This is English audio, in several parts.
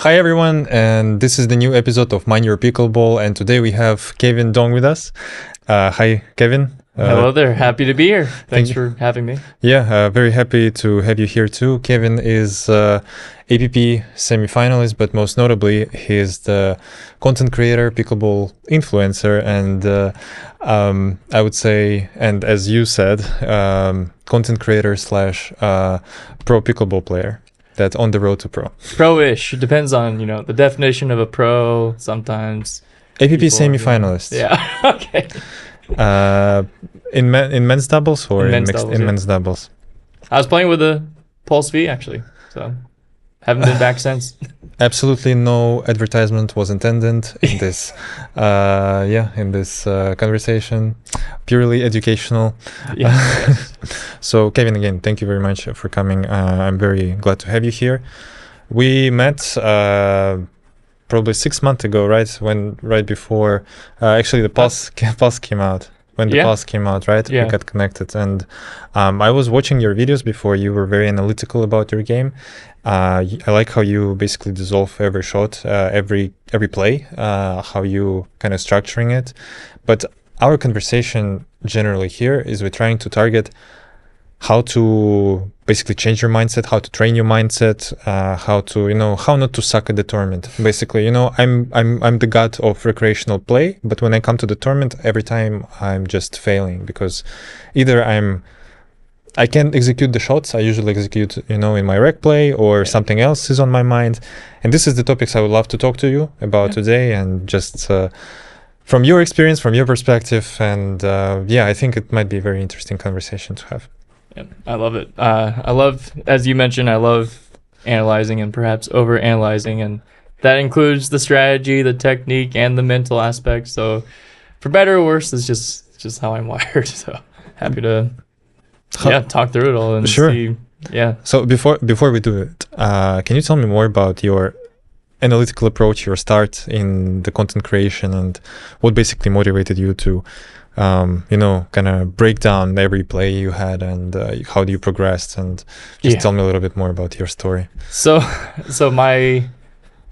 Hi everyone, and this is the new episode of Mind Your Pickleball, and today we have Kevin Dong with us. Hi Kevin. Hello there, happy to be here. Thanks for having me. Yeah, very happy to have you here too. Kevin is APP semifinalist, but most notably he is the content creator, pickleball influencer, and I would say, and as you said, content creator slash pro pickleball player. That's on the road to pro. Pro-ish. It depends on, the definition of a pro sometimes. APP semifinalist. Yeah. Okay. In men's doubles or in doubles, men's doubles? I was playing with a Pulse V actually, so haven't been back since. Absolutely no advertisement was intended in this conversation, purely educational. Yeah. So Kevin, again, thank you very much for coming. I'm very glad to have you here. We met probably 6 months ago, right before actually the Pulse came out. When the Pulse came out, right? Yeah. We got connected, and I was watching your videos before. You were very analytical about your game. I like how you basically dissolve every shot, every play, how you kind of structuring it. But our conversation generally here is we're trying to target how to basically change your mindset, how to train your mindset, how to, how not to suck at the tournament. Basically, I'm the god of recreational play, but when I come to the tournament, every time I'm just failing because either I can't execute the shots I usually execute, in my rec play, or something else is on my mind. And this is the topics I would love to talk to you about today, and just from your experience, from your perspective. And I think it might be a very interesting conversation to have. Yeah, I love it. I love, as you mentioned, I love analyzing and perhaps over-analyzing, and that includes the strategy, the technique, and the mental aspect. So for better or worse, it's just how I'm wired. So happy to talk through it all and see. Yeah. So before we do it, can you tell me more about your analytical approach, your start in the content creation, and what basically motivated you to kind of break down every play you had, and how do you progressed, and just tell me a little bit more about your story. So my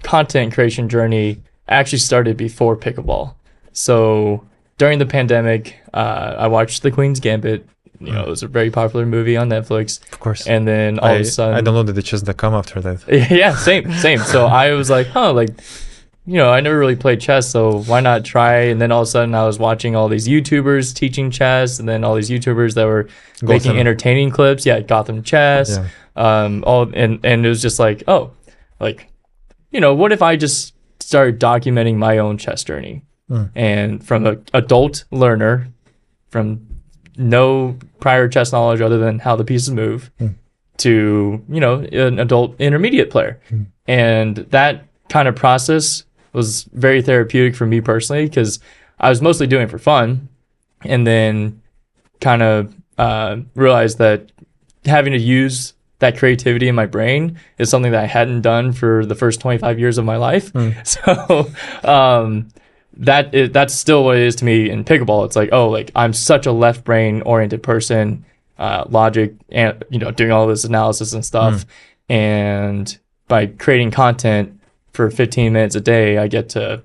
content creation journey actually started before pickleball. So during the pandemic, I watched The Queen's Gambit. It was a very popular movie on Netflix. Of course. And then all of a sudden, I downloaded the chess.com after that. Yeah, same. So I was like, I never really played chess, so why not try? And then all of a sudden I was watching all these YouTubers teaching chess, and then all these YouTubers that were making entertaining clips. Yeah, Gotham Chess. Yeah. And it was just like, what if I just started documenting my own chess journey? And from an adult learner, from no prior chess knowledge other than how the pieces move, to, an adult intermediate player. And that kind of process was very therapeutic for me personally, because I was mostly doing it for fun, and then kind of realized that having to use that creativity in my brain is something that I hadn't done for the first 25 years of my life. So that's still what it is to me in pickleball. It's like, I'm such a left brain oriented person, logic, and doing all this analysis and stuff. And by creating content for 15 minutes a day, I get to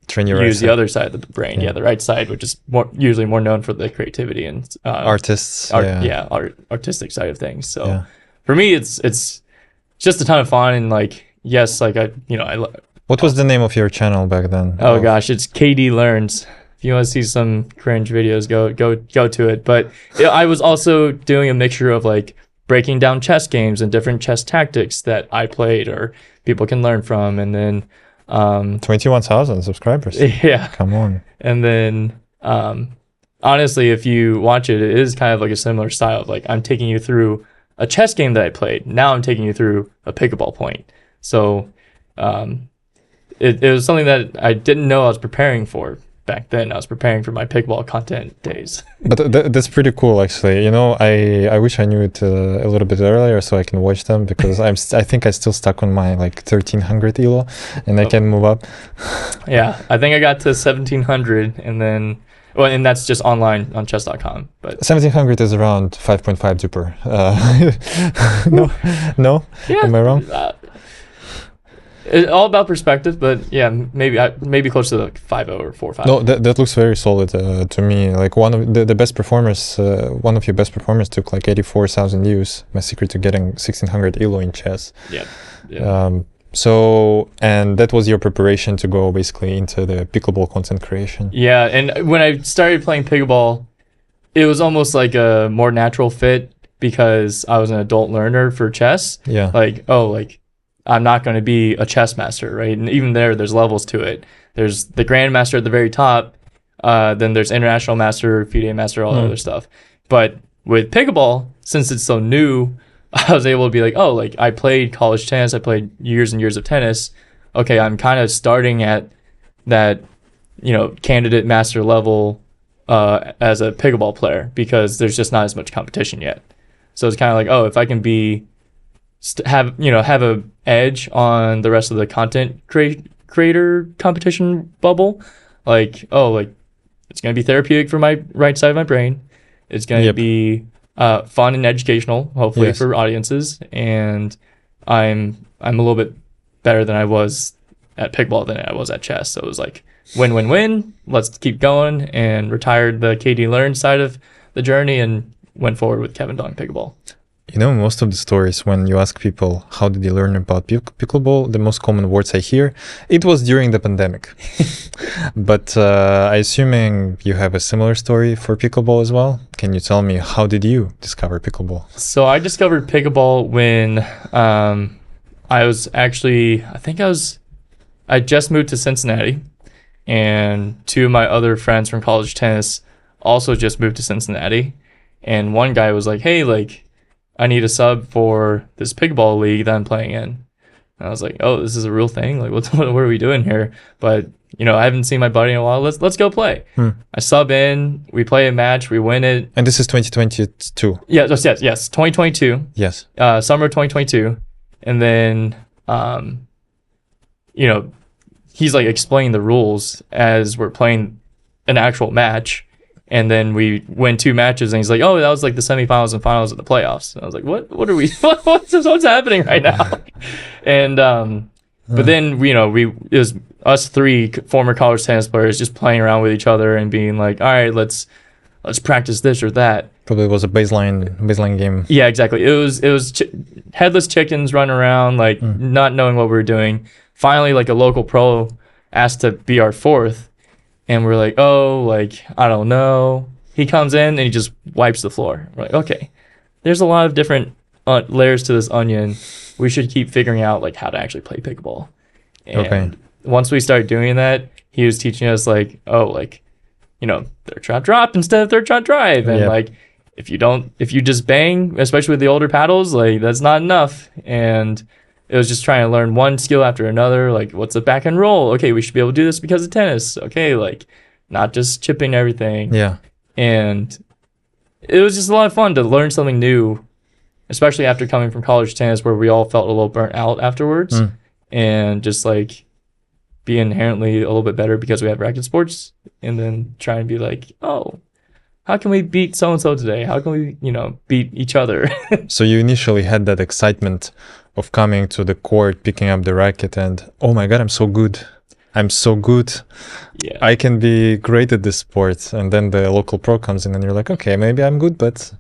train your use the other side of the brain. Yeah, the right side, which is usually more known for the creativity and artists. Artistic side of things. So for me, it's just a ton of fun, and What was the name of your channel back then? Oh gosh, it's KD Learns. If you want to see some cringe videos, go to it. But I was also doing a mixture of breaking down chess games and different chess tactics that I played or people can learn from. And then 21,000 subscribers. Yeah. Come on. And then honestly, if you watch it, it is kind of like a similar style of I'm taking you through a chess game that I played. Now I'm taking you through a pickleball point. So it was something that I didn't know I was preparing for back then. I was preparing for my pickleball content days. But that's pretty cool, actually. I wish I knew it a little bit earlier so I can watch them, because I think I still stuck on my 1300 elo, and I can move up. Yeah, I think I got to 1700, and then and that's just online on chess.com. But 1700 is around 5.5 DUPR. No, yeah, am I wrong? It's all about perspective, but yeah, maybe close to like 5-0 or 4-5. No, that looks very solid to me. Like one of the best performers, one of your best performers took like 84,000 views. My secret to getting 1600 elo in chess. Yeah. Yeah. So, and that was your preparation to go basically into the pickleball content creation. Yeah, and when I started playing pickleball, it was almost like a more natural fit because I was an adult learner for chess. Yeah. Like, I'm not going to be a chess master, right? And even there's levels to it. There's the grandmaster at the very top. Then there's international master, FIDE master, all that other stuff. But with pickleball, since it's so new, I was able to be like, I played college tennis. I played years and years of tennis. Okay, I'm kind of starting at that, candidate master level as a pickleball player because there's just not as much competition yet. So it's kind of like, if I can have a edge on the rest of the content creator competition bubble, it's gonna be therapeutic for my right side of my brain. It's gonna be fun and educational, hopefully for audiences, and I'm a little bit better than I was at pickleball than I was at chess. So it was like win. Let's keep going, and retired the KD Learn side of the journey and went forward with Kevin Dong Pickleball. Most of the stories, when you ask people how did they learn about pickleball, the most common words I hear, it was during the pandemic. But I assuming you have a similar story for pickleball as well. Can you tell me, how did you discover pickleball? So I discovered pickleball when I just moved to Cincinnati, and two of my other friends from college tennis also just moved to Cincinnati. And one guy was like, hey, I need a sub for this pickleball league that I'm playing in. And I was like, this is a real thing? What are we doing here? But, I haven't seen my buddy in a while. Let's go play. I sub in, we play a match, we win it. And this is 2022? Yes, 2022. Yes. Summer 2022. And then, he's explaining the rules as we're playing an actual match. And then we win 2 matches, and he's like, that was the semifinals and finals of the playoffs. And I was like, what are we, what's happening right now? And, but then, it was us 3 former college tennis players just playing around with each other and being like, all right, let's practice this or that. Probably was a baseline game. Yeah, exactly. It was headless chickens running around, not knowing what we were doing. Finally, a local pro asked to be our 4th. And we're like, I don't know. He comes in and he just wipes the floor. We're like, okay, there's a lot of different layers to this onion. We should keep figuring out how to actually play pickleball. And once we started doing that, he was teaching us third shot drop instead of third shot drive. And if you just bang, especially with the older paddles, that's not enough. And it was just trying to learn one skill after another. What's a back and roll? Okay, we should be able to do this because of tennis. Okay, not just chipping everything. Yeah. And it was just a lot of fun to learn something new, especially after coming from college tennis where we all felt a little burnt out afterwards. And just be inherently a little bit better because we have racket sports, and then try and be how can we beat so-and-so today? How can we, beat each other? So you initially had that excitement of coming to the court, picking up the racket, and oh my God, I'm so good. Yeah. I can be great at this sport. And then the local pro comes in and you're like, okay, maybe I'm good, but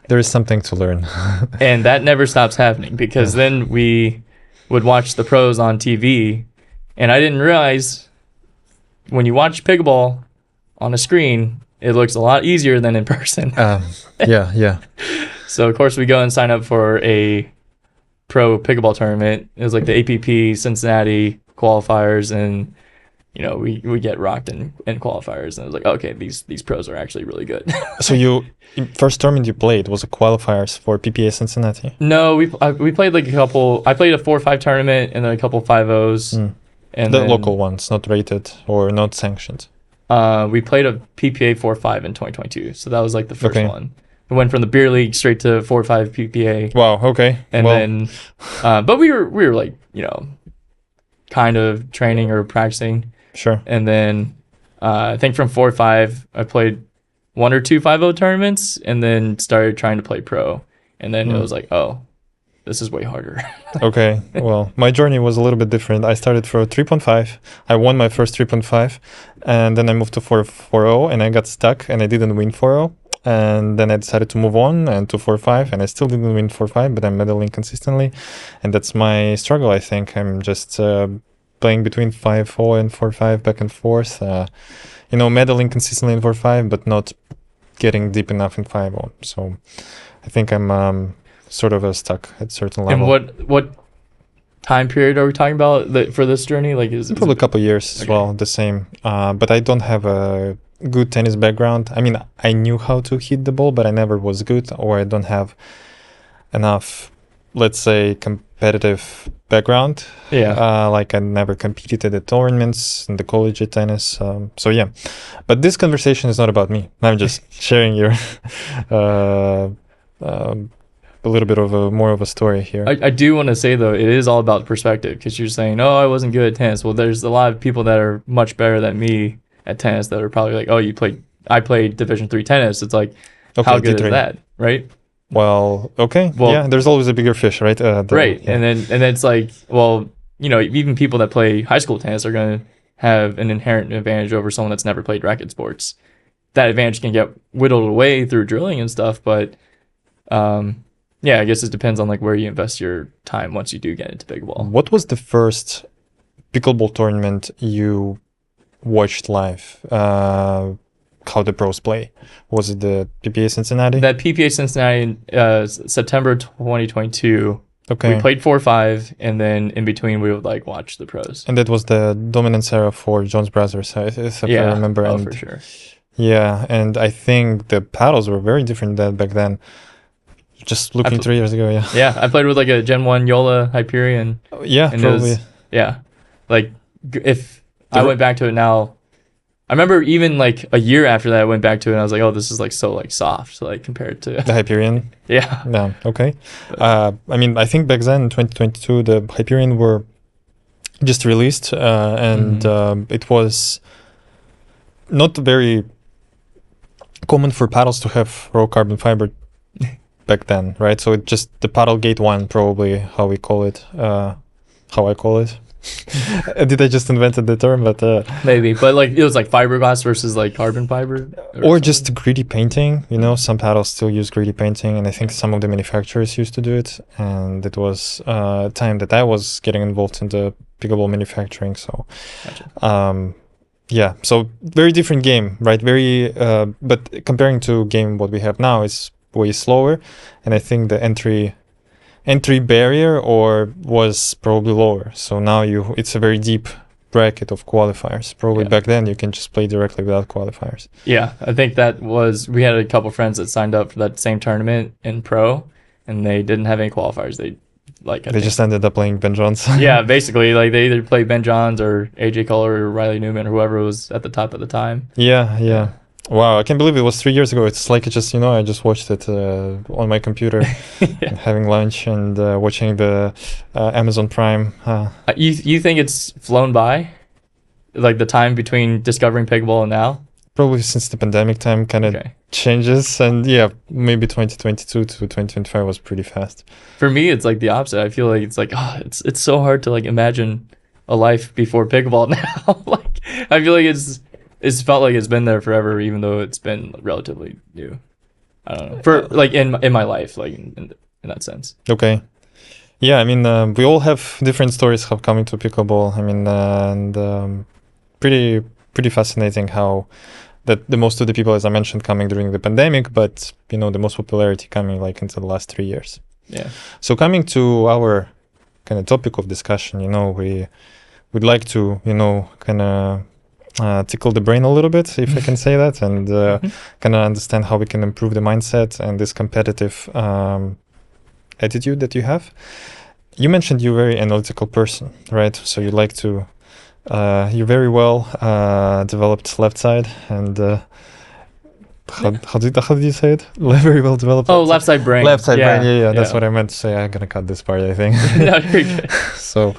there is something to learn. And that never stops happening because then we would watch the pros on TV, and I didn't realize when you watch pickleball on a screen, it looks a lot easier than in person. Yeah. So of course we go and sign up for a pro pickleball tournament. It was the APP Cincinnati qualifiers, and we get rocked in qualifiers. And I was like, okay, these pros are actually really good. So first tournament you played was a qualifiers for PPA Cincinnati? No, we played a couple. I played a 4-5 tournament and then a couple 5-0s. And the local ones, not rated or not sanctioned. We played a PPA 4-5 in 2022, so that was the first one. It went from the beer league straight to 4-5 PPA. Wow. Okay. And then, but we were kind of training or practicing. Sure. And then, I think from 4-5, I played 1 or 2 5-0 tournaments, and then started trying to play pro. And then it was this is way harder. Okay, well, my journey was a little bit different. I started for 3.5. I won my first 3.5, and then I moved to 4.0, and I got stuck, and I didn't win 4.0. And then I decided to move on and to 4.5, and I still didn't win 4.5, but I'm medaling consistently, and that's my struggle. I think I'm just playing between 5.0 and 4.5 back and forth. Medaling consistently in 4.5, but not getting deep enough in 5.0. So I think I'm sort of stuck at a certain level. And what time period are we talking about for this journey? Like, probably a couple years as well, the same. But I don't have a good tennis background. I mean, I knew how to hit the ball, but I never was good, or I don't have enough, let's say, competitive background. Yeah. Like I never competed at the tournaments in the collegiate tennis. So yeah, but this conversation is not about me. I'm just sharing your a little bit of more of a story here. I do want to say though, it is all about perspective, because you're saying, oh, I wasn't good at tennis. Well, there's a lot of people that are much better than me at tennis that are probably like, oh, I played Division 3 tennis. It's like, okay, how good D3. is that, right? Well, okay. Well, yeah, there's always a bigger fish, right? Right. Yeah. And then it's like, well, even people that play high school tennis are going to have an inherent advantage over someone that's never played racket sports. That advantage can get whittled away through drilling and stuff, but yeah, I guess it depends on like where you invest your time once you do get into pickleball. What was the first pickleball tournament you watched live? How the pros play? Was it the PPA Cincinnati? That PPA Cincinnati in September 2022. Okay. We played 4-5, and then in between we would like watch the pros. And that was the dominance era for Jones Brothers, if I remember. Oh, and for sure. Yeah, and I think the paddles were very different back then. Just looking 3 years ago, yeah. Yeah, I played with like a Gen 1 Yola Hyperion. Yeah, and probably. Like if I went back to it now, I remember even like a year after that I went back to it and I was like, oh, this is like so like soft, like compared to the Hyperion. Yeah. Yeah, okay. I mean, I think back then in 2022 the Hyperion were just released and it was not very common for paddles to have raw carbon fiber back then, right? So it just the paddle gate one, probably how we call it, how I call it. Did I just invented the term? But maybe, but like it was like fiberglass versus like carbon fiber, or just greedy painting. Some paddles still use greedy painting, and I think some of the manufacturers used to do it. And it was a time that I was getting involved in the pickleball manufacturing. So, gotcha. Yeah, so very different game, right? Very, but comparing to game what we have now is way slower, and I think the entry barrier was probably lower. So now it's a very deep bracket of qualifiers. Probably back then you can just play directly without qualifiers. Yeah, I think we had a couple friends that signed up for that same tournament in pro, and they didn't have any qualifiers. They just ended up playing Ben Johns. Yeah, basically, like they either played Ben Johns or AJ Culler or Riley Newman or whoever was at the top at the time. Yeah. Wow, I can't believe it was 3 years ago. It's like I just watched it on my computer, having lunch and watching the Amazon Prime. You think it's flown by, like the time between discovering pickleball and now? Probably since the pandemic time kind of changes, and yeah, maybe 2022 to 2025 was pretty fast. For me, it's like the opposite. I feel like it's like it's so hard to like imagine a life before pickleball now. Like I feel like it's felt like it's been there forever, even though it's been relatively new. I don't know. For like in my life, like in that sense. Okay. Yeah, I mean, we all have different stories of coming to pickleball. I mean, and pretty fascinating how that the most of the people, as I mentioned, coming during the pandemic, but the most popularity coming like into the last 3 years. Yeah. So coming to our kind of topic of discussion, we'd like to, kind of tickle the brain a little bit, if I can say that, and kind of understand how we can improve the mindset and this competitive attitude that you have. You mentioned you're a very analytical person, right? So you like to, you're very well developed left side, and how did you say it? Very well developed. Oh, left side brain. Left side brain. Yeah. That's what I meant to say. I'm gonna cut this part, I think. No, you're good. So,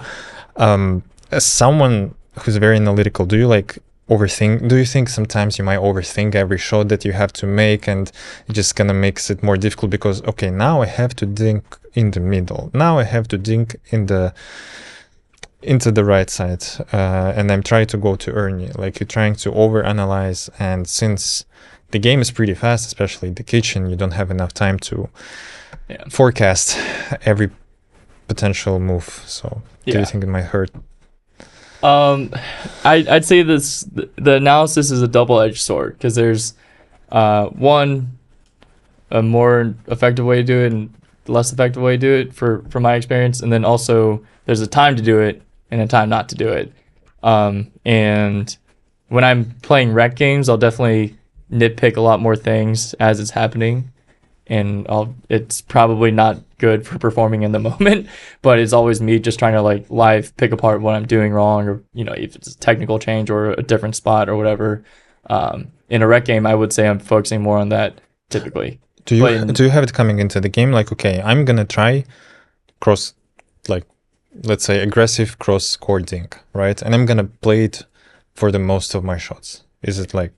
as someone who's very analytical, do you like overthink? Do you think sometimes you might overthink every shot that you have to make, and it just kind of makes it more difficult because, okay, now I have to dink in the middle. Now I have to dink into the right side, and I'm trying to go to Ernie. Like, you're trying to overanalyze, and since the game is pretty fast, especially in the kitchen, you don't have enough time to forecast every potential move. So do you think it might hurt? I'd say the analysis is a double-edged sword, because there's one, a more effective way to do it and less effective way to do it from my experience, and then also there's a time to do it and a time not to do it. And when I'm playing rec games, I'll definitely nitpick a lot more things as it's happening, and it's probably not good for performing in the moment, but it's always me just trying to like live pick apart what I'm doing wrong, or if it's a technical change or a different spot or whatever. In a rec game, I would say I'm focusing more on that typically. Do you have it coming into the game like, okay, I'm gonna try cross, like, let's say aggressive cross court dink, right? And I'm gonna play it for the most of my shots. Is it like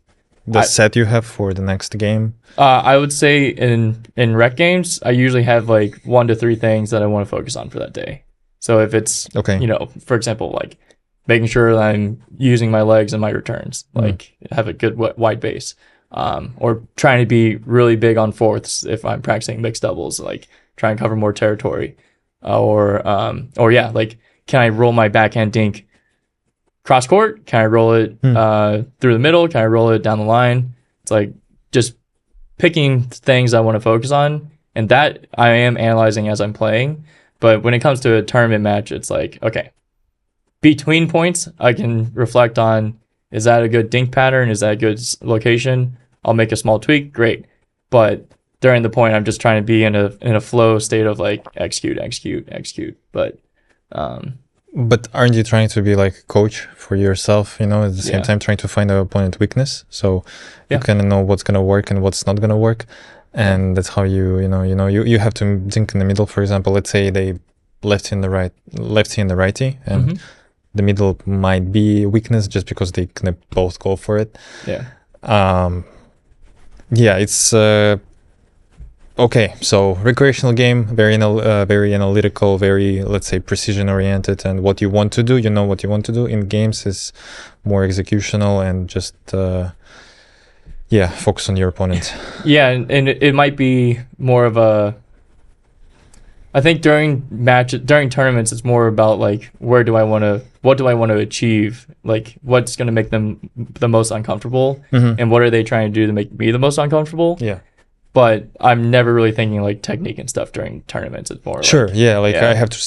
the set you have for the next game? I would say in rec games, I usually have like 1 to 3 things that I want to focus on for that day. So if it's, for example, like making sure that I'm using my legs and my returns, like have a good wide base, or trying to be really big on fourths if I'm practicing mixed doubles, like try and cover more territory, or like, can I roll my backhand dink cross court? Can I roll it through the middle? Can I roll it down the line? It's like just picking things I want to focus on, and that I am analyzing as I'm playing. But when it comes to a tournament match, it's like, okay, between points, I can reflect on, is that a good dink pattern? Is that a good location? I'll make a small tweak, great. But during the point, I'm just trying to be in a flow state of like execute. But aren't you trying to be like a coach for yourself, at the same time trying to find an opponent weakness, so you kind of know what's going to work and what's not going to work, and that's how you have to dink in the middle. For example, let's say they lefty and the righty, and the middle might be weakness just because they kind of both go for it. It's okay, so recreational game, very analytical, very, let's say, precision oriented, and what you want to do, what you want to do. In games is more executional and just focus on your opponent. And it might be more of a, I think during tournaments, it's more about like, what do I want to achieve, like what's going to make them the most uncomfortable, and what are they trying to do to make me the most uncomfortable. But I'm never really thinking like technique and stuff during tournaments. It's more I have to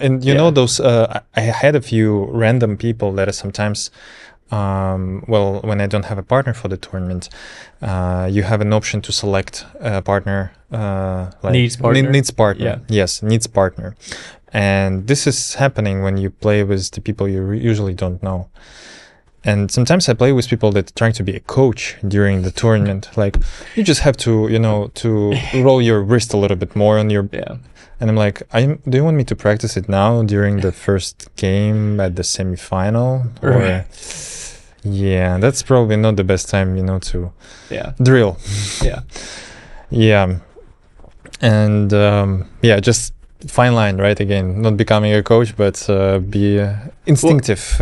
and those I had a few random people that are sometimes when I don't have a partner for the tournament, you have an option to select a partner, like needs partner. Needs partner. And this is happening when you play with the people you usually don't know. And sometimes I play with people that are trying to be a coach during the tournament. Like, you just have to, to roll your wrist a little bit more on your... And I'm like, do you want me to practice it now during the first game at the semifinal? Or... that's probably not the best time, to drill. And just fine line, right? Again, not becoming a coach, but be instinctive.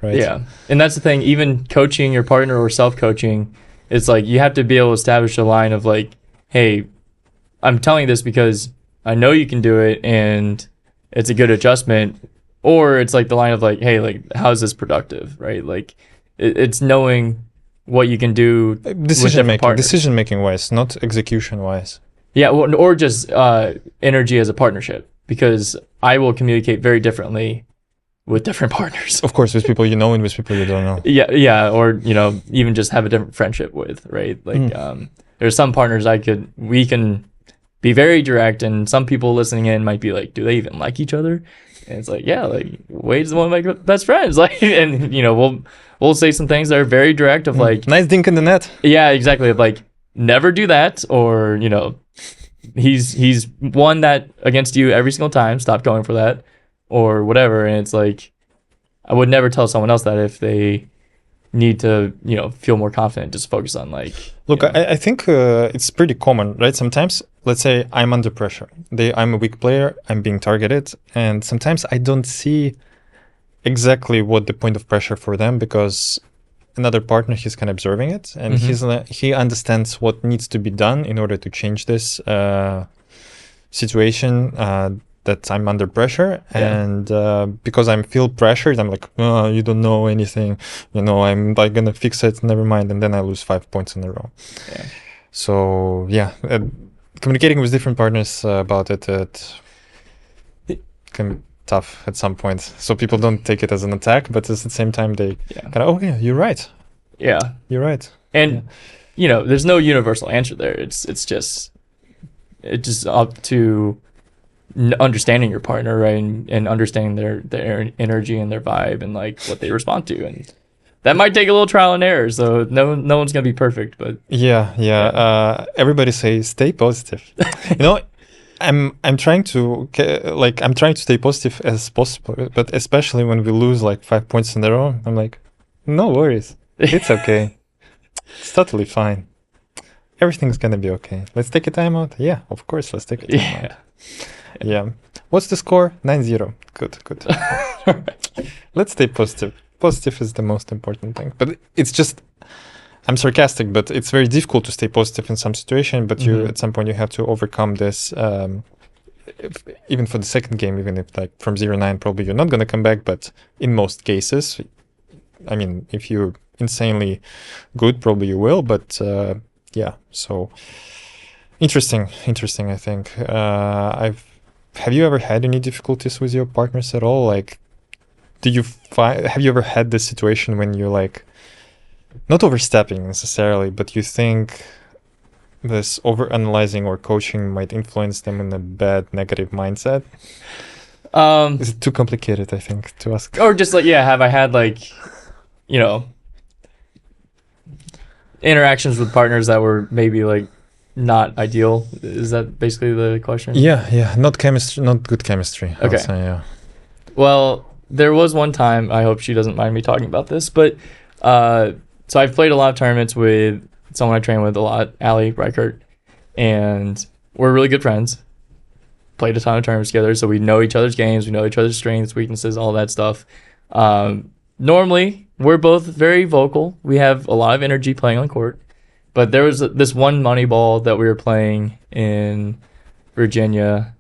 Right. And that's the thing, even coaching your partner or self-coaching, it's like you have to be able to establish a line of like, hey, I'm telling this because I know you can do it and it's a good adjustment. Or it's like the line of like, hey, like, how is this productive, right? Like, it's knowing what you can do. Decision making wise, not execution wise. Or just energy as a partnership, because I will communicate very differently with different partners. Of course, with people you know and with people you don't know. Or even just have a different friendship with, right? Like there's some partners we can be very direct, and some people listening in might be like, do they even like each other? And it's like, like Wade's one of my best friends, like, and we'll say some things that are very direct of like, nice dink in the net. Exactly, of like, never do that, or he's won that against you every single time, stop going for that, or whatever. And it's like, I would never tell someone else that if they need to, feel more confident, just focus on like. Look, I think it's pretty common, right? Sometimes, let's say I'm under pressure. I'm a weak player, I'm being targeted, and sometimes I don't see exactly what the point of pressure for them, because another partner, he's kind of observing it, and he understands what needs to be done in order to change this situation that I'm under pressure. And because I feel pressured, I'm like, oh, you don't know anything, I'm like gonna fix it, never mind, and then I lose 5 points in a row. So communicating with different partners about it can be tough at some point, so people don't take it as an attack, but at the same time they kind of, oh yeah, you're right, you're right. And there's no universal answer there. It's just up to understanding your partner, right, and understanding their energy and their vibe and like what they respond to, and that might take a little trial and error. So no one's gonna be perfect, but everybody says stay positive. I'm trying to stay positive as possible, but especially when we lose like 5 points in a row, I'm like, no worries, it's okay, it's totally fine, everything's gonna be okay. Let's take a timeout. Yeah, of course, let's take a timeout. Yeah. What's the score? 9-0. Good. Let's stay positive. Positive is the most important thing. But it's just, I'm sarcastic, but it's very difficult to stay positive in some situation. But you, at some point, you have to overcome this. Even for the second game, even if like from 0-9, probably you're not going to come back. But in most cases, I mean, if you're insanely good, probably you will. But so interesting. I think have you ever had any difficulties with your partners at all? Like, have you ever had this situation when you're like, not overstepping necessarily, but you think this overanalyzing or coaching might influence them in a bad, negative mindset? Is it too complicated, I think, to ask? Or just like, have I had like, interactions with partners that were maybe like not ideal? Is that basically the question? Yeah. Not good chemistry. Okay. Say, yeah. Well, there was one time, I hope she doesn't mind me talking about this, but so I've played a lot of tournaments with someone I train with a lot, Ali Reichert, and we're really good friends. Played a ton of tournaments together, so we know each other's games, we know each other's strengths, weaknesses, all that stuff. Normally, we're both very vocal. We have a lot of energy playing on court. But there was this one money ball that we were playing in Virginia,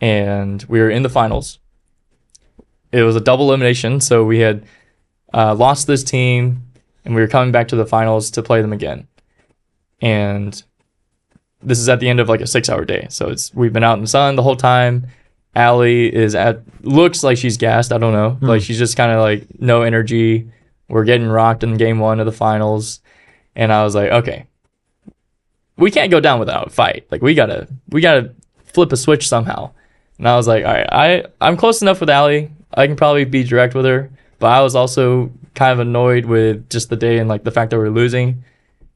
and we were in the finals. It was a double elimination, so we had lost this team, and we were coming back to the finals to play them again. And this is at the end of like a 6-hour day, so we've been out in the sun the whole time. Allie looks like she's gassed. I don't know, like she's just kind of like no energy. We're getting rocked in game 1 of the finals. And I was like, okay, we can't go down without a fight. Like we gotta flip a switch somehow. And I was like, all right, I'm close enough with Allie. I can probably be direct with her. But I was also kind of annoyed with just the day and like the fact that we were losing.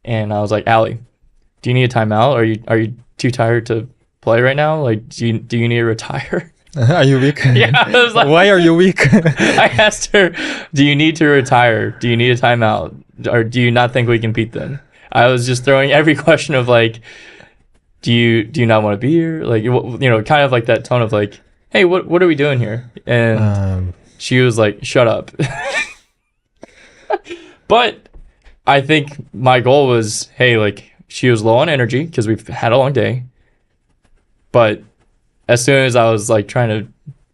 And I was like, Allie, do you need a timeout? Are you too tired to play right now? Like, do you need to retire? Are you weak? Yeah. I was like, why are you weak? I asked her, do you need to retire? Do you need a timeout? Or do you not think we can beat them? I was just throwing every question of like, do you not want to be here? Like, kind of like that tone of like, hey, what are we doing here? And she was like, shut up. But I think my goal was, hey, like she was low on energy because we've had a long day. But as soon as I was like trying to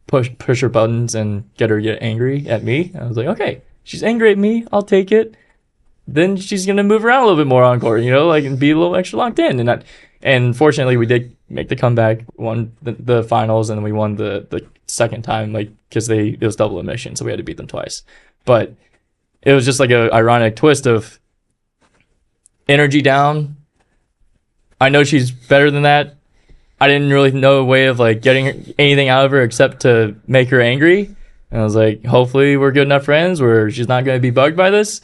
push her buttons and get her to get angry at me, I was like, okay, she's angry at me, I'll take it. Then she's gonna move around a little bit more on court, like and be a little extra locked in. And fortunately, we did make the comeback, won the finals, and then we won the second time, like because it was double elimination, so we had to beat them twice. But it was just like a ironic twist of energy down. I know she's better than that. I didn't really know a way of like getting anything out of her except to make her angry. And I was like, hopefully we're good enough friends where she's not going to be bugged by this.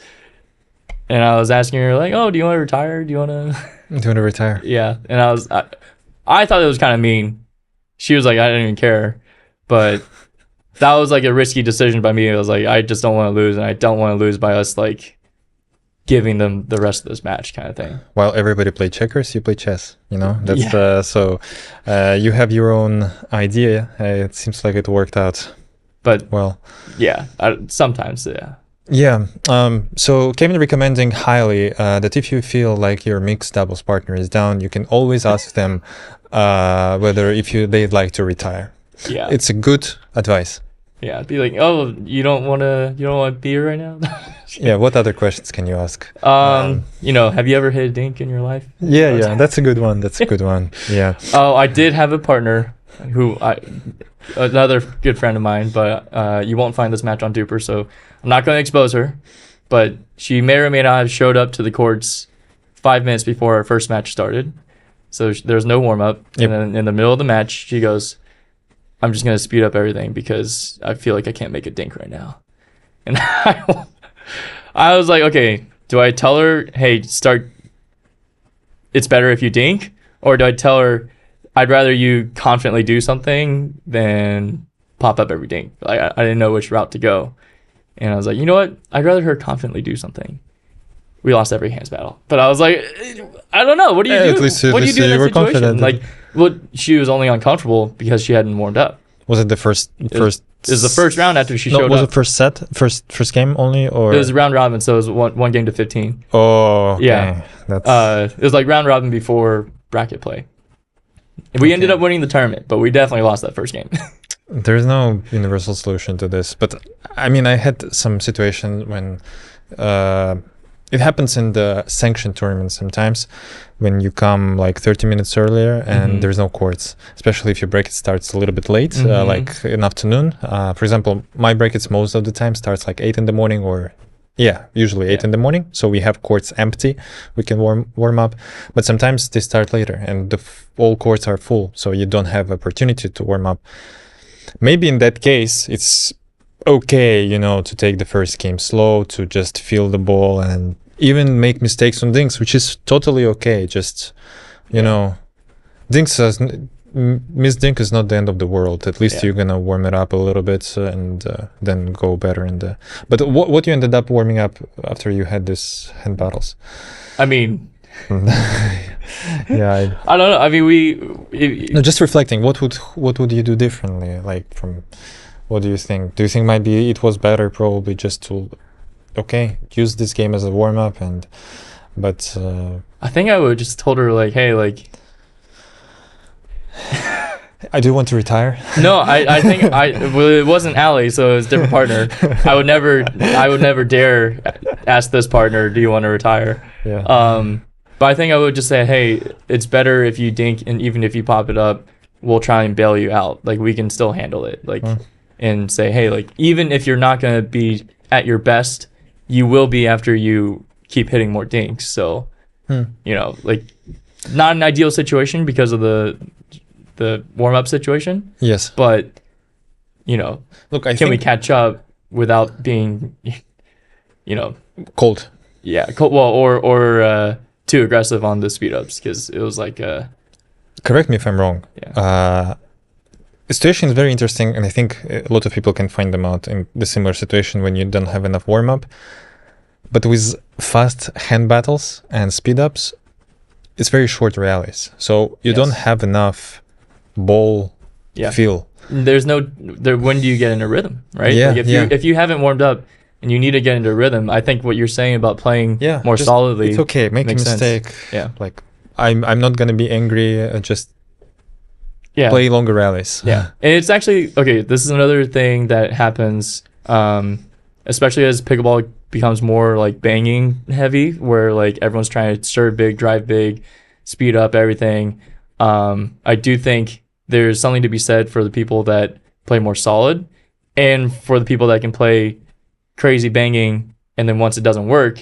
And I was asking her like, oh, do you want to retire? Do you want to retire? Yeah. And I thought it was kind of mean. She was like, I didn't even care. But that was like a risky decision by me. I was like, I just don't want to lose. And I don't want to lose by us like giving them the rest of this match kind of thing. While everybody play checkers, you play chess. You know, that's Yeah. so you have your own idea. It seems like it worked out But well. yeah, sometimes, yeah. Yeah. So Kevin recommending highly that if you feel like your mixed doubles partner is down, you can always ask them whether they'd like to retire. Yeah. It's a good advice. Yeah. Be like, oh, you don't want beer right now? Yeah. What other questions can you ask? You know, have you ever hit a dink in your life? Yeah. That's a good one. That's a good one. Yeah. Oh, I did have a partner another good friend of mine, but you won't find this match on DUPR, so I'm not going to expose her. But she may or may not have showed up to the courts 5 minutes before our first match started. So there's no warm up. Yep. And then in the middle of the match, she goes, I'm just going to speed up everything because I feel like I can't make a dink right now. And I was like, okay, do I tell her, hey, it's better if you dink? Or do I tell her, I'd rather you confidently do something than pop up every dink? Like, I didn't know which route to go. And I was like, you know what? I'd rather her confidently do something. We lost every hands battle. But I was like, I don't know. What do you do? At least what do you do in you that were situation? confident. Like, well, she was only uncomfortable because she hadn't warmed up. Was it the first? It was the first round after she showed Was up. it first set? First game only, or It was round robin, so it was one game to 15. Oh, okay. Yeah. That's It was like round robin before bracket play. We ended up winning the tournament, but we definitely lost that first game. there's no universal solution to this. But I mean, I had some situation when it happens in the sanctioned tournaments sometimes when you come like 30 minutes earlier and there's no courts, especially if your bracket starts a little bit late, like in afternoon. For example, my brackets most of the time starts like 8 in the morning or usually 8 in the morning. So we have courts empty. We can warm up, but sometimes they start later and all courts are full. So you don't have opportunity to warm up. Maybe in that case, it's okay, you know, to take the first game slow, to just feel the ball and even make mistakes on dinks, which is totally okay. Just, you know, missed dink is not the end of the world. At least you're gonna warm it up a little bit and then go better in the. But what you ended up warming up after you had this hand battles? I mean, yeah, I don't know. I mean, no, just reflecting. What would you do differently? Like from, what do you think? Do you think maybe it was better probably just to, use this game as a warm up but I think I would just told her like, hey, like. I do want to retire. No, I think it wasn't Allie, so it was a different partner. I would never dare ask this partner, do you want to retire? Yeah. But I think I would just say, hey, it's better if you dink, and even if you pop it up, we'll try and bail you out. Like, we can still handle it. Like, and say, hey, like, even if you're not going to be at your best, you will be after you keep hitting more dinks. So, you know, like, not an ideal situation because of the warm-up situation. Yes. But, you know, look, can we catch up without being, you know, cold? Yeah, cold. Well, or too aggressive on the speed ups, because it was like. Correct me if I'm wrong. Yeah. The situation is very interesting, and I think a lot of people can find them out in the similar situation when you don't have enough warm up. But with fast hand battles and speed ups, it's very short rallies, so you don't have enough ball feel. There's no there. When do you get into rhythm, right? Yeah, like if you haven't warmed up and you need to get into rhythm, I think what you're saying about playing more solidly, it's okay. Make a mistake. Sense. Yeah, like I'm not gonna be angry. Just play longer rallies. Yeah, and it's actually okay. This is another thing that happens, especially as pickleball becomes more like banging heavy, where like everyone's trying to serve big, drive big, speed up everything. I do think there's something to be said for the people that play more solid, and for the people that can play crazy banging, and then once it doesn't work,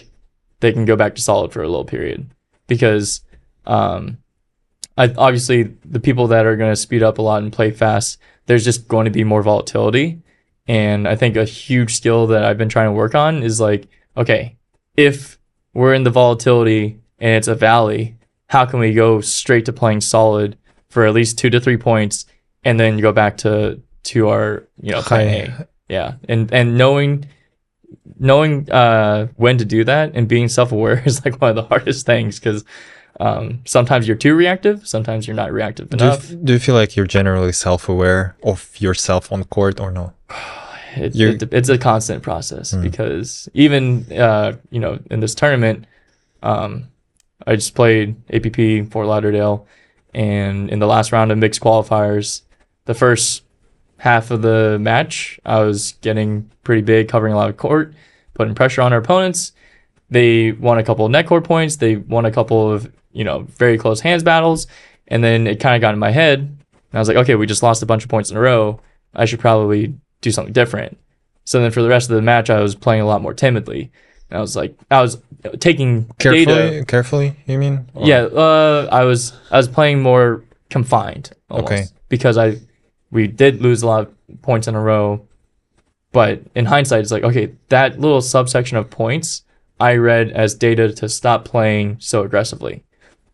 they can go back to solid for a little period. Because obviously the people that are going to speed up a lot and play fast, there's just going to be more volatility. And I think a huge skill that I've been trying to work on is like, okay, if we're in the volatility and it's a valley, how can we go straight to playing solid for at least 2 to 3 points and then go back to our, you know, plan A? Yeah. And knowing knowing when to do that and being self-aware is like one of the hardest things, because sometimes you're too reactive, sometimes you're not reactive enough. Do you feel like you're generally self-aware of yourself on court or no? It's a constant process, because even in this tournament, I just played APP Fort Lauderdale, and in the last round of mixed qualifiers, the first half of the match, I was getting pretty big, covering a lot of court, putting pressure on our opponents. They won a couple of net court points. They won a couple of, very close hands battles. And then it kind of got in my head. And I was like, okay, we just lost a bunch of points in a row. I should probably do something different. So then for the rest of the match, I was playing a lot more timidly. And I was taking data. Carefully, you mean? Or? Yeah, I was playing more confined almost. Okay. Because we did lose a lot of points in a row, but in hindsight, it's like, okay, that little subsection of points I read as data to stop playing so aggressively,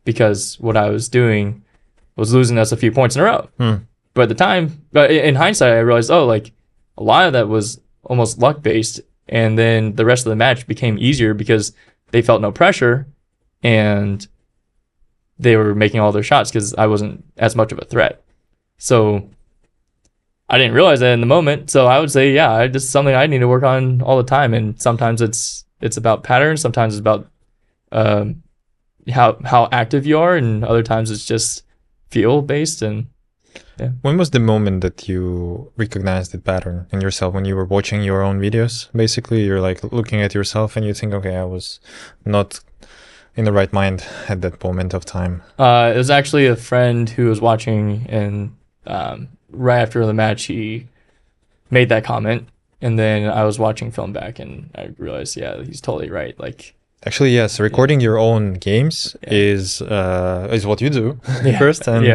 because what I was doing was losing us a few points in a row. But at the time, in hindsight, I realized, like a lot of that was almost luck based, and then the rest of the match became easier because they felt no pressure and they were making all their shots because I wasn't as much of a threat. So I didn't realize that in the moment. So I would say, yeah, it's something I need to work on all the time. And sometimes it's about patterns. Sometimes it's about how active you are, and other times it's just feel based. And yeah. When was the moment that you recognized the pattern in yourself? When you were watching your own videos, basically, you're like looking at yourself and you think, okay, I was not in the right mind at that moment of time. It was actually a friend who was watching, and right after the match, he made that comment, and then I was watching film back, and I realized, yeah, he's totally right. Like, actually, yes, recording your own games is what you do first, and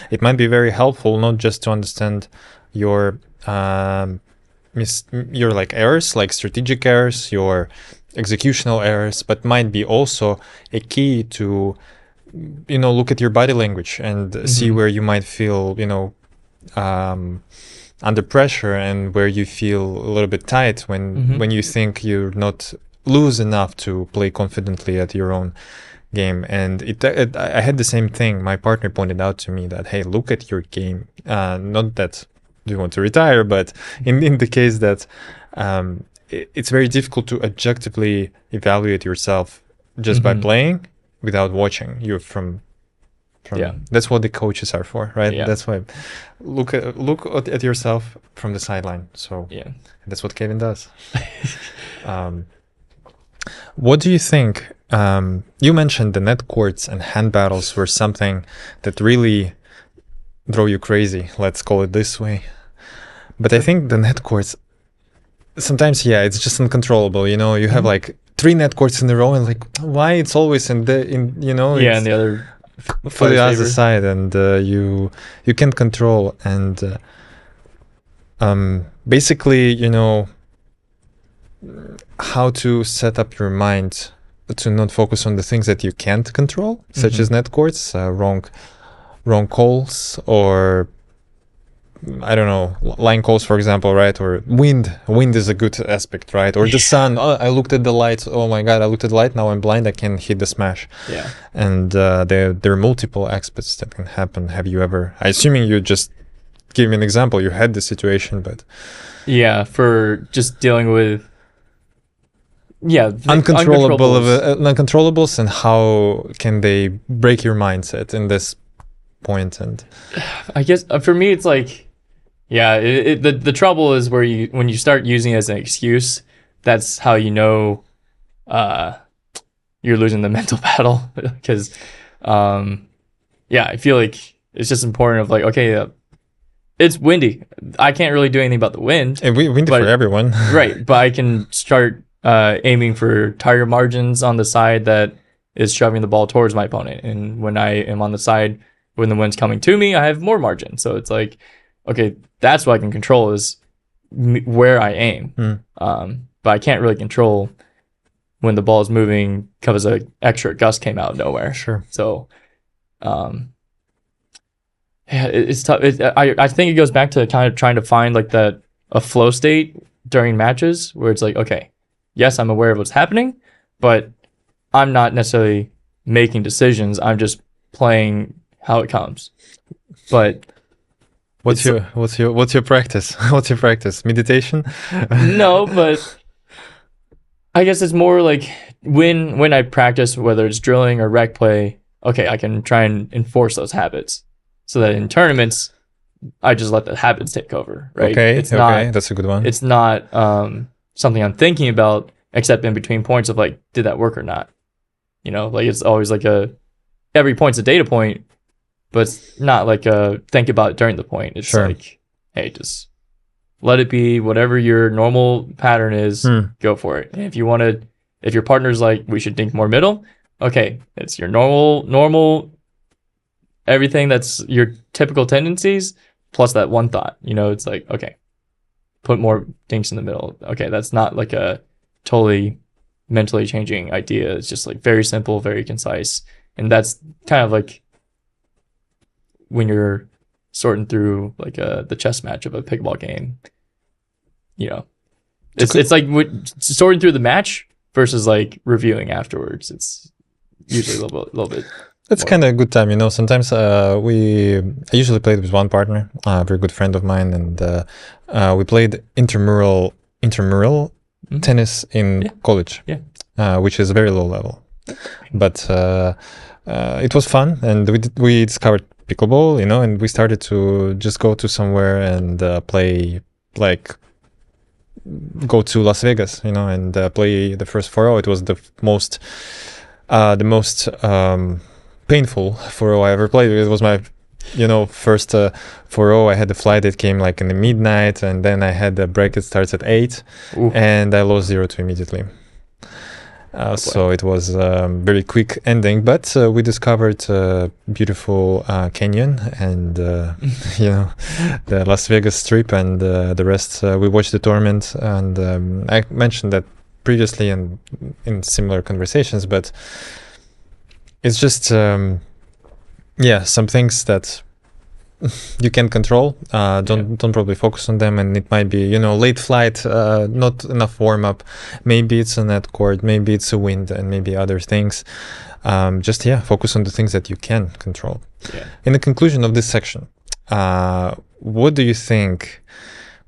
it might be very helpful not just to understand your like errors, like strategic errors, your executional errors, but might be also a key to look at your body language and see where you might feel under pressure, and where you feel a little bit tight when you think you're not loose enough to play confidently at your own game. And I had the same thing. My partner pointed out to me that, hey, look at your game. Not that you want to retire, but in the case that it's very difficult to objectively evaluate yourself just by playing without watching you from that's what the coaches are for, right? That's why look at yourself from the sideline. So that's what Kevin does. What do you think? You mentioned the net courts and hand battles were something that really drove you crazy, let's call it this way. But I think the net courts sometimes, it's just uncontrollable. You have like 3 net courts in a row, and like, why it's always in and the other for the other side, and you can't control. And basically, how to set up your mind to not focus on the things that you can't control, such as net courts, wrong calls, or I don't know, line calls, for example, right? Or wind is a good aspect, right? Or the sun. Oh, I looked at the light. Oh my God, I looked at the light. Now I'm blind. I can hit the smash. Yeah. And there are multiple aspects that can happen. Have you ever? I assuming you just give me an example. You had the situation, but for just dealing with uncontrollables, and how can they break your mindset in this point? And I guess for me, it's like. Yeah, the trouble is when you start using it as an excuse, that's how you're losing the mental battle. Because, I feel like it's just important of like, okay, it's windy. I can't really do anything about the wind. And windy for everyone. Right, but I can start aiming for target margins on the side that is shoving the ball towards my opponent. And when I am on the side when the wind's coming to me, I have more margin. So it's like, okay, that's what I can control is where I aim. But I can't really control when the ball is moving because an extra gust came out of nowhere. Sure. So, it's tough. I think it goes back to kind of trying to find like a flow state during matches where it's like, okay, yes, I'm aware of what's happening, but I'm not necessarily making decisions. I'm just playing how it comes. But what's your practice? What's your practice? Meditation? No, but I guess it's more like when I practice, whether it's drilling or rec play, okay, I can try and enforce those habits so that in tournaments, I just let the habits take over, right? Okay, that's a good one. It's not something I'm thinking about, except in between points of like, did that work or not? You know, like it's always like every point's a data point, but it's not like a think about it during the point. It's like, hey, just let it be whatever your normal pattern is, go for it. And if your partner's like, we should think more middle, okay, it's your normal, everything that's your typical tendencies, plus that one thought. You know, it's like, okay, put more dinks in the middle. Okay, that's not like a totally mentally changing idea. It's just like very simple, very concise. And that's kind of like when you're sorting through like the chess match of a pickleball game. You know, it's like sorting through the match versus like reviewing afterwards. It's usually a little bit. That's kind of a good time, you know. Sometimes I usually played with one partner, a very good friend of mine, and we played intramural tennis in college, which is very low level, but it was fun, and we discovered pickleball, you know, and we started to just go to somewhere and play, like go to Las Vegas, you know, and play the first 4-0. It was the most painful 4-0 I ever played. It was my, you know, first 4-0. I had the flight that came like in the midnight, and then I had the break that starts at 8. Ooh. And I lost 0-2 immediately. So it was a very quick ending, but we discovered a beautiful canyon and, you know, the Las Vegas Strip, and the rest. We watched the tournament, and I mentioned that previously in similar conversations, but it's just, some things that you can control. Don't probably focus on them, and it might be, you know, late flight, not enough warm up. Maybe it's a net cord, maybe it's a wind, and maybe other things. Just focus on the things that you can control. In the conclusion of this section, what do you think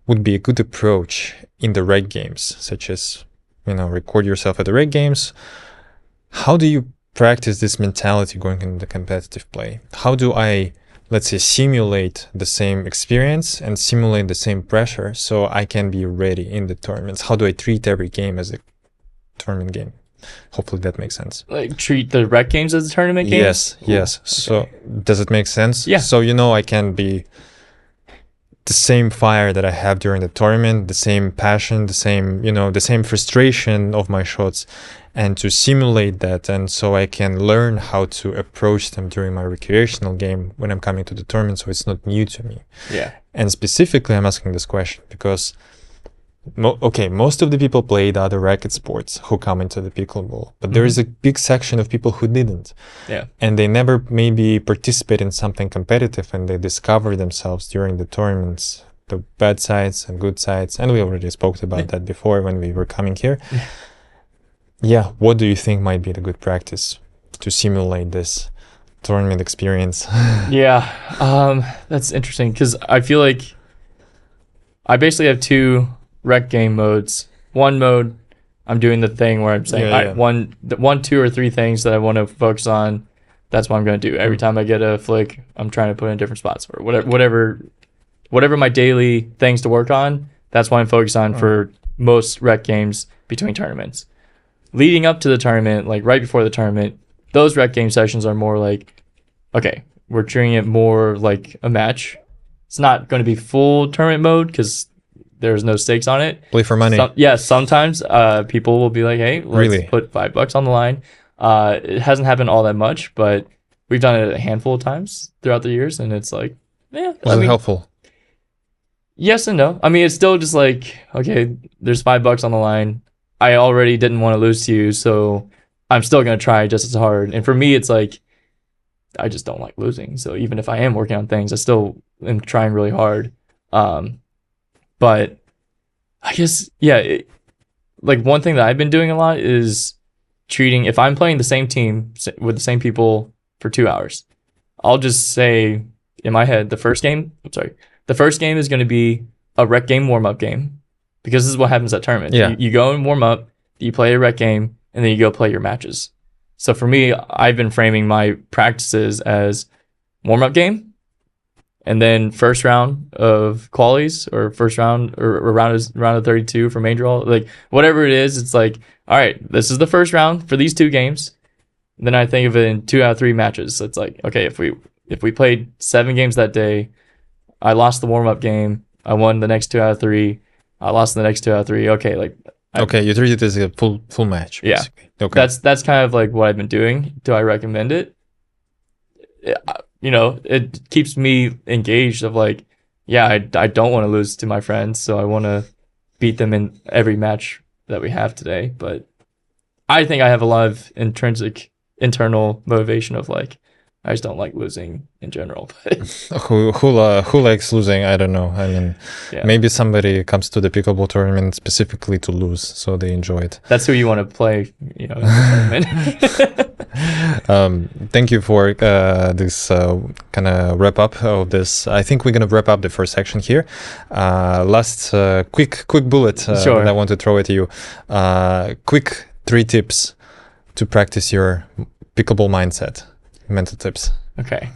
would be a good approach in the rec games, such as, you know, record yourself at the rec games? How do you practice this mentality going into the competitive play? How do I, let's say, simulate the same experience and simulate the same pressure so I can be ready in the tournaments? How do I treat every game as a tournament game? Hopefully that makes sense. Like treat the rec games as a tournament game? Yes. Okay. So does it make sense? Yeah. So, you know, I can be the same fire that I have during the tournament, the same passion, the same, you know, the same frustration of my shots, and to simulate that, and so I can learn how to approach them during my recreational game when I'm coming to the tournament, so it's not new to me. Yeah. And specifically, I'm asking this question because, most of the people played other racket sports who come into the pickleball, but there is a big section of people who didn't. Yeah. And they never maybe participate in something competitive, and they discover themselves during the tournaments, the bad sides and good sides. And we already spoke about that before when we were coming here. Yeah, what do you think might be the good practice to simulate this tournament experience? That's interesting because I feel like I basically have two rec game modes. One mode, I'm doing the thing where I'm saying one, 2, or 3 things that I want to focus on. That's what I'm going to do. Every time I get a flick, I'm trying to put in different spots for whatever my daily things to work on. That's what I'm focused on for most rec games between tournaments. Leading up to the tournament, like right before the tournament, those rec game sessions are more like, okay, we're treating it more like a match. It's not going to be full tournament mode because there's no stakes on it. Play for money. Sometimes people will be like, hey, let's put $5 on the line. It hasn't happened all that much, but we've done it a handful of times throughout the years, and it's like, Was it helpful? Yes and no. I mean, it's still just like, okay, there's $5 on the line. I already didn't want to lose to you, so I'm still going to try just as hard. And for me, it's like, I just don't like losing. So even if I am working on things, I still am trying really hard. But I guess, like one thing that I've been doing a lot is treating, if I'm playing the same team with the same people for 2 hours, I'll just say in my head, the first game is going to be a rec game warm-up game, because this is what happens at tournaments. Yeah. You go and warm up, you play a rec game, and then you go play your matches. So for me, I've been framing my practices as warm-up game, and then first round of qualies, or first round or round of 32 for main draw, like whatever it is. It's like, all right, this is the first round for these 2 games. And then I think of it in 2 out of 3 matches. So it's like, okay, if we played 7 games that day, I lost the warm-up game, I won the next 2 out of 3, I lost the next 2 out of 3. Okay, like okay, you treat it as a full match. Yeah. Basically. Okay. That's kind of like what I've been doing. Do I recommend it? You know, it keeps me engaged of like, yeah, I don't want to lose to my friends, so I want to beat them in every match that we have today. But I think I have a lot of intrinsic internal motivation of like, I just don't like losing in general. Who likes losing? I don't know. I mean, Yeah. maybe somebody comes to the pickleball tournament specifically to lose, so they enjoy it. That's who you want to play, you know, in the tournament. Thank you for this kind of wrap up of this. I think we're gonna wrap up the first section here. Last quick bullet Sure. that I want to throw at you. Quick 3 tips to practice your pickleball mindset. Mental tips. Okay.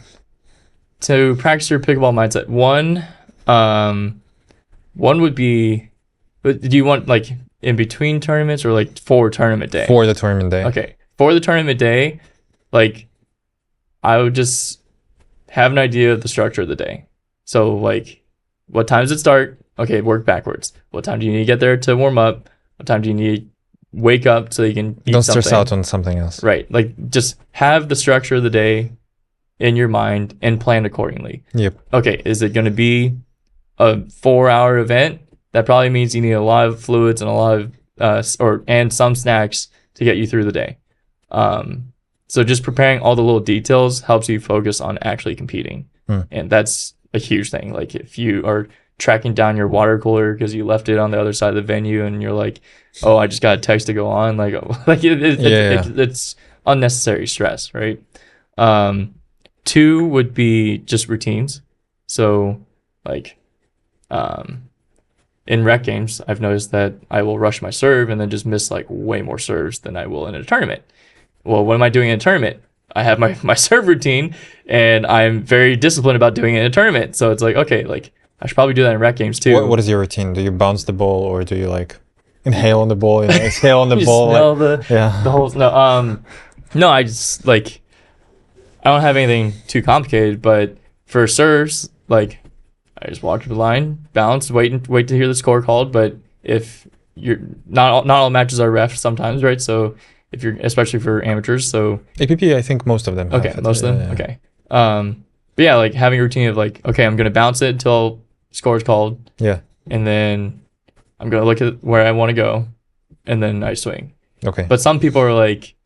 To practice your pickleball mindset, one would be, but do you want like in between tournaments or like for tournament day? For the tournament day. Okay. For the tournament day, like I would just have an idea of the structure of the day. So like, what time does it start? Okay, work backwards. What time do you need to get there to warm up? What time do you need to wake up so you can eat Don't something? stress out on something else. Right. Like just have the structure of the day in your mind and plan accordingly. Yep. Okay, is it going to be a 4-hour event? That probably means you need a lot of fluids and a lot of and some snacks to get you through the day. So just preparing all the little details helps you focus on actually competing. And that's a huge thing. Like if you are tracking down your water cooler because you left it on the other side of the venue and you're like, oh, I just got a text to go on. Like it's unnecessary stress, right? 2 would be just routines. So like in rec games, I've noticed that I will rush my serve and then just miss like way more serves than I will in a tournament. Well, what am I doing in a tournament? I have my serve routine and I'm very disciplined about doing it in a tournament. So it's like, okay, like I should probably do that in rec games too. What is your routine? Do you bounce the ball or do you like inhale on the ball, exhale on the ball? Smell like, the whole no, I just like I don't have anything too complicated, but for serves, like I just walk to the line, bounce, wait to hear the score called. But if you're not all matches are ref sometimes, right? So if you're, especially for amateurs, so APP, I think most of them have okay, it. most of them, okay. But yeah, like having a routine of like, okay, I'm gonna bounce it until score is called, Yeah. and then I'm gonna look at where I want to go, and then I swing. Okay. But some people are like,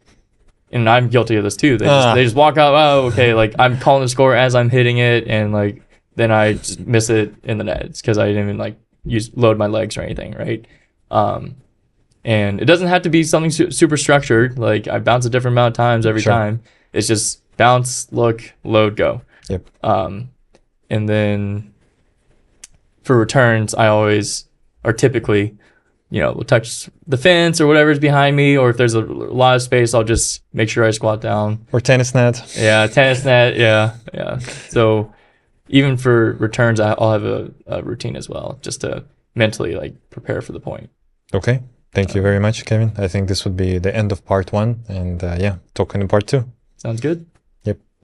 and I'm guilty of this too. They just walk out. Oh, okay. Like I'm calling the score as I'm hitting it, and like then I just miss it in the nets because I didn't even like load my legs or anything, right? And it doesn't have to be something super structured. Like I bounce a different amount of times every time. It's just bounce, look, load, go. Yep. And then for returns, I always are typically, will touch the fence or whatever's behind me, or if there's a lot of space, I'll just make sure I squat down. Or tennis net. Yeah, tennis net. Yeah. So even for returns, I'll have a routine as well, just to mentally like prepare for the point. Okay. Thank you very much, Kevin. I think this would be the end of part 1, and talking in part 2. Sounds good.